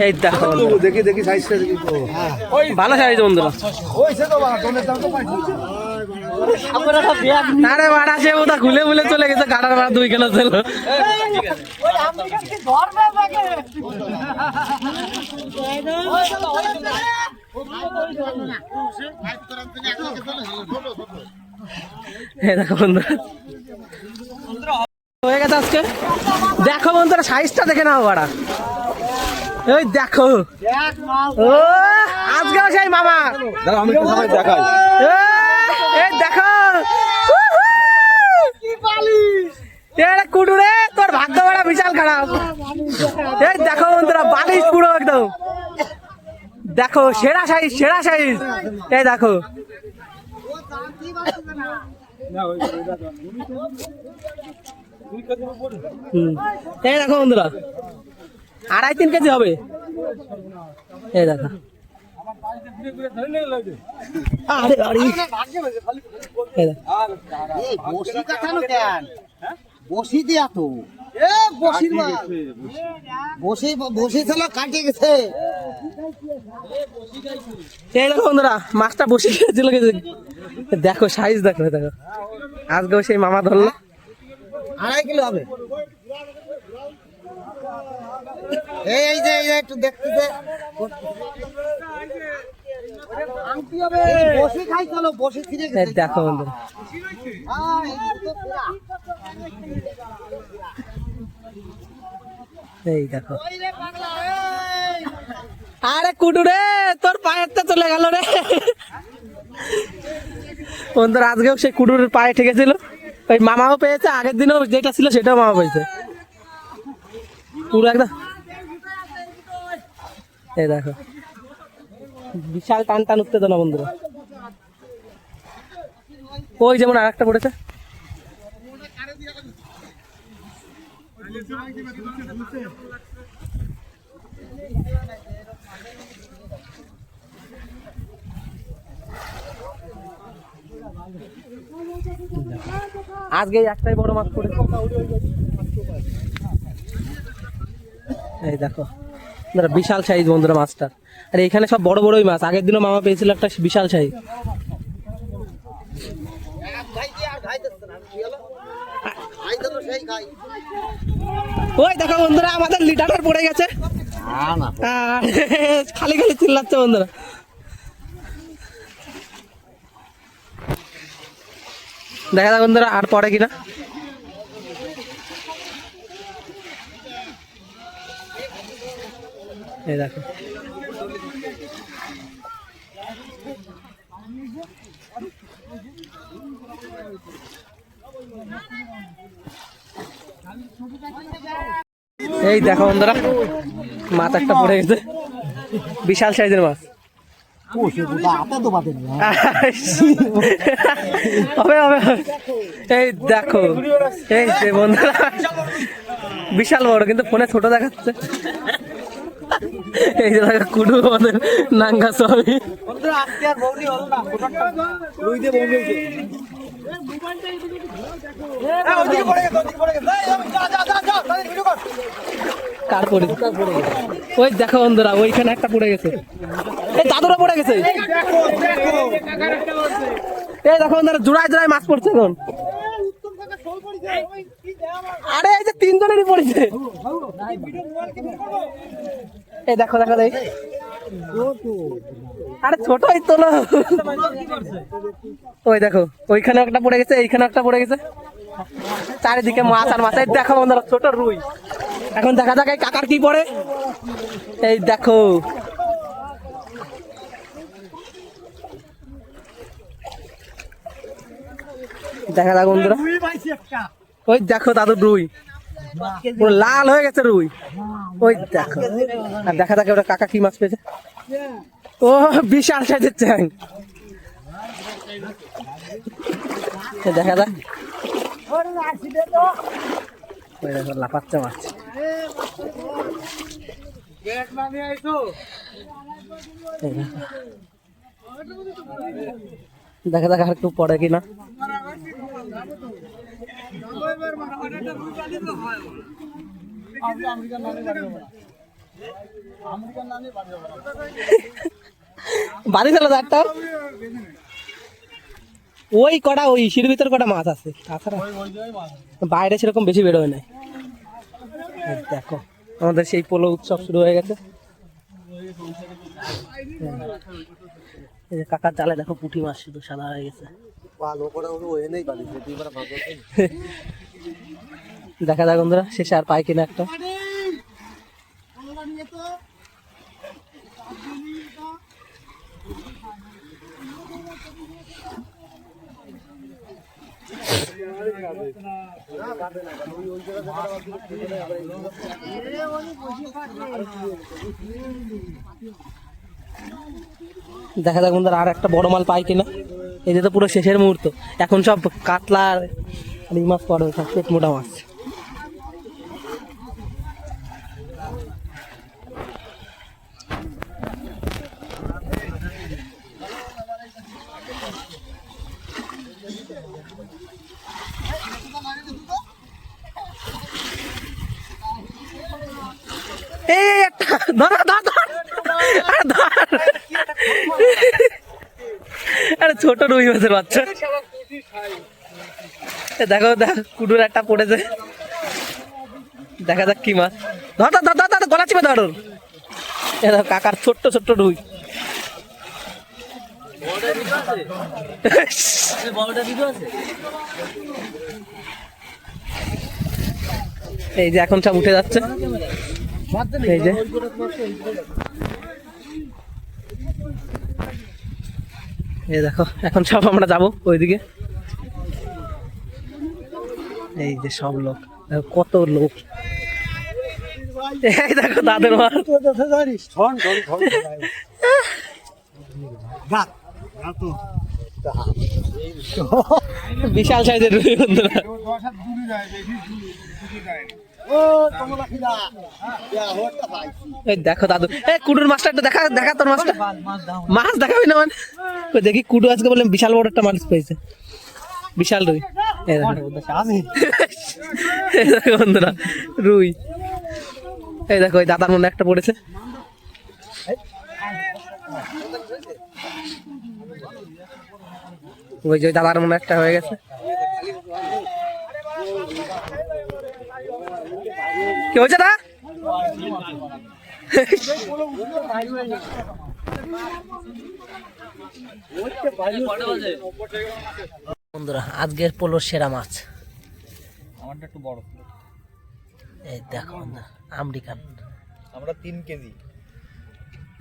এই দেখো দেখি দেখি সাইজটা দেখি তো ভালো সাইজ বন্ধুরা। আরে বাড়া সে ওটা খুলে খুলে চলে গেছে, গাড়ার ভাড়া 2 কিলো ছিল। দেখো বন্ধুরা হয়ে গেছে আজকে। দেখো বন্ধুরা সাইজটা দেখে নাও বাড়া, ওই দেখো ও আজকেও সেই মামা। আমি দেখাই এই দেখো কুটুরে, তোর ভাগ্য বড় বিশাল খারাপ। এই দেখো বন্ধুরা বালিশ পুরো একদম, দেখো সেরা সাইজ সেরা সাইজ। এই দেখো এই দেখো বন্ধুরা 2.5-3 কেজি হবে। এই দেখো আরে আরে বসি দিয়া তো বসির বসি বসি ছিল কাটে গেছে। এই দেখো বন্ধুরা মাছটা বসে গেছিল। দেখো সাইজ দেখো, দেখো আজকেও সেই মামা ধরলো। 2.5 কিলো হবে। এই যে একটু দেখতে দে, বসি খাই চলো, বসি ফিরে গেছে। দেখো বন্ধুরা এই দেখো, আরে কুটু রে তোর পায়েরটা চলে গেল রে বন্ধুরা। আজকেও সেই কুটুর পায়ে ঠেকেছিল, ওই মামাও পেয়েছে, আগের দিনও যেটা ছিল সেটাও মামা পেয়েছে পুরো একদম। এই দেখো বিশাল টান টান উঠতে না বন্ধুরা। ওই যেমন আর একটা পড়েছে। আজকে একটাই বড় মাছ পড়েছে। এই দেখো বিশাল সাইজ বন্ধুরা মাছটা। আর এখানে সব বড় বড়ই মাছ, আগের দিনও মামা পেয়েছিল একটা বিশাল সাইজ। ওই দেখো বন্ধুরা আমাদের লিটার পড়ে গেছে, খালি খালি চিল্লাচ্ছে বন্ধুরা। দেখা যাক বন্ধুরা আর পড়ে কিনা। এই দেখো এই দেখো বন্ধুরা মাছ একটা পড়ে গেছে, বিশাল সাইজের মাছ। হবে হবে। এই দেখো এই যে বন্ধুরা বিশাল বড়, কিন্তু ফোনে ছোট দেখাচ্ছে। এই যে দেখো কুডু আমাদের নাঙ্গা সবই। কার পড়ে ওই দেখো বন্ধুরা ওইখানে একটা পড়ে গেছে, এই দাদুরা পড়ে গেছে। এই দেখো বন্ধুরা জোড়ায় জোড়ায় মাছ পড়ছে এখন। আরে এই যে 3 জনেরই পড়েছে। এই দেখো দেখো দেখ, আরে ছোটই তোলো। ওই দেখো ওইখানে একটা পড়ে গেছে, এইখানে একটা পড়ে গেছে, চারিদিকে মাছ আর মাছ। এই দেখো বন্ধুরা ছোট রুই। এখন দেখা যাক এই কাকার কি পড়ে। এই দেখো দেখা যাক বন্ধুরা। ওই দেখো দাদু রুই পুরো লাল হয়ে গেছে রুই। ওই দেখো আর দেখা যাক ওটা কাকা কি মাছ পেয়েছে। ও বিশাল সাইজের চ্যাং। দেখা যাক লাফাচ্ছে মাছ। দেখা যাক আর একটু পড়ে কিনা। বাড়ি চলো একটা ওই কটা ওই ইসির ভিতর কটা মাছ আছে তাছাড়া বাইরে সেরকম বেশি বেরোয় নাই। এই দেখো আমাদের সেই পোলো উৎসব শুরু হয়ে গেছে। এই যে কাকার জালে দেখো পুঁটি মাছ শুধু সাদা হয়ে গেছে। দেখা যাক বন্ধুরা শেষে আর পাই কিনা একটা। দেখা যাক বন্ধুরা আর একটা বড় মাল পাই কিনা। এই যে তো পুরো শেষের মুহূর্ত, এখন সব কাতলা আর এই মাছ পড়বে, সব পেট মোটা মাছ। এই একটা ধর ধর ধর আরে ধর, আরে ছোট রুই মাছের বাচ্চা। দেখো দেখ কুডুর একটা পড়েছে, দেখা যাক কি মাছ। ধর ধর ধর ধর গলা চিপে ধর। কাকার ছোট্ট ছোট্ট রুই। এই যে এখন সব উঠে যাচ্ছে। এই যে এই দেখো এখন সব আমরা যাবো ওইদিকে। এই যে সব লোক, কত লোক। এই দেখো দাদের মাছ। বিশাল সাইজের রুই বন্ধুরা। দেখো দাদু, কুডুর মাছটা একটু দেখা দেখা, তোর মাছটা মাছ দেখাবি না মানে? দেখি কুডু আজকে বললাম বিশাল বড় একটা মাছ পেয়েছে, বিশাল রুই। দেখো বন্ধুরা রুই, এই দেখো ওই দাদার মনে একটা পড়েছে। ওই যে দাদার মনে একটা হয়ে গেছে। কি হয়েছে না বন্ধুরা? আজকের পোলোর সেরা মাছ আমারটা একটু বড়। এই দেখো বন্ধুরা, আমেরিকান। আমরা 3 কেজি